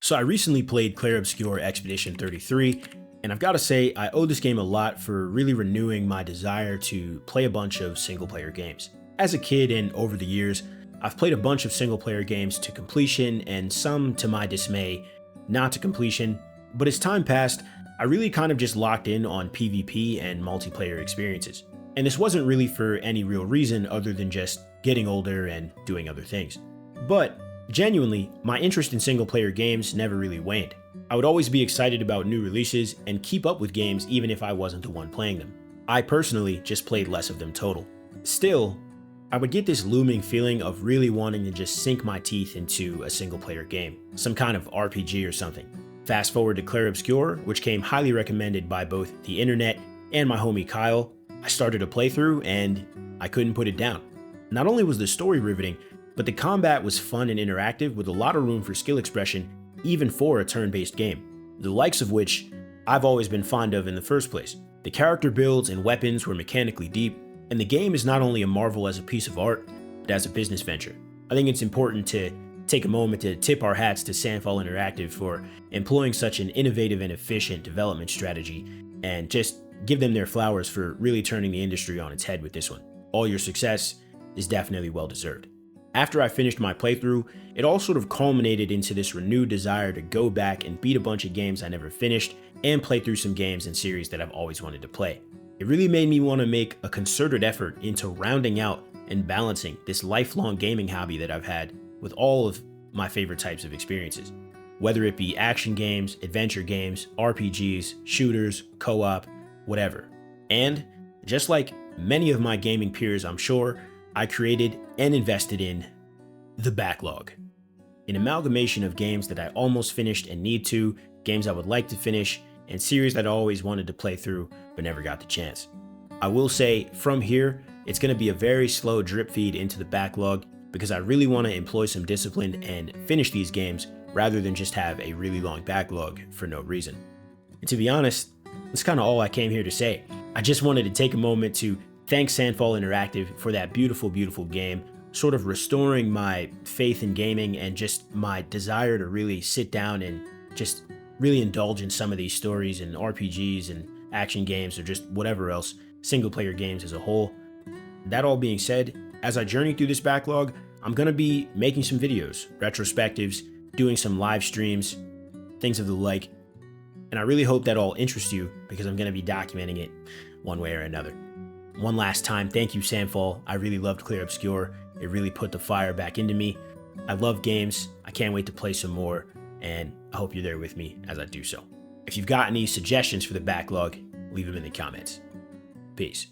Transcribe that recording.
So I recently played Clair Obscur Expedition 33, and I've got to say I owe this game a lot for really renewing my desire to play a bunch of single player games. As a kid and over the years, I've played a bunch of single player games to completion and some, to my dismay, not to completion, but as time passed, I really kind of just locked in on PvP and multiplayer experiences. And this wasn't really for any real reason other than just getting older and doing other things. But genuinely, my interest in single player games never really waned. I would always be excited about new releases and keep up with games even if I wasn't the one playing them. I personally just played less of them total. Still, I would get this looming feeling of really wanting to just sink my teeth into a single player game, some kind of RPG or something. Fast forward to Clair Obscur, which came highly recommended by both the internet and my homie Kyle. I started a playthrough and I couldn't put it down. Not only was the story riveting, but the combat was fun and interactive with a lot of room for skill expression, even for a turn-based game, the likes of which I've always been fond of in the first place. The character builds and weapons were mechanically deep, and the game is not only a marvel as a piece of art, but as a business venture. I think it's important to take a moment to tip our hats to Sandfall Interactive for employing such an innovative and efficient development strategy, and just give them their flowers for really turning the industry on its head with this one. All your success is definitely well deserved. After I finished my playthrough, it all sort of culminated into this renewed desire to go back and beat a bunch of games I never finished and play through some games and series that I've always wanted to play. It really made me want to make a concerted effort into rounding out and balancing this lifelong gaming hobby that I've had with all of my favorite types of experiences. Whether it be action games, adventure games, RPGs, shooters, co-op, whatever. And just like many of my gaming peers, I'm sure, I created and invested in the Backlog, an amalgamation of games that I almost finished and need to, games I would like to finish, and series that I always wanted to play through but never got the chance. I will say, from here, it's going to be a very slow drip feed into the Backlog because I really want to employ some discipline and finish these games rather than just have a really long backlog for no reason. And to be honest, that's kind of all I came here to say. I just wanted to take a moment to thank Sandfall Interactive for that beautiful, beautiful game, sort of restoring my faith in gaming and just my desire to really sit down and just really indulge in some of these stories and RPGs and action games or just whatever else, single player games as a whole. That all being said, as I journey through this backlog, I'm going to be making some videos, retrospectives, doing some live streams, things of the like, and I really hope that all interests you because I'm going to be documenting it one way or another. One last time, thank you, Sandfall. I really loved Clair Obscur. It really put the fire back into me. I love games. I can't wait to play some more, and I hope you're there with me as I do so. If you've got any suggestions for the backlog, leave them in the comments. Peace.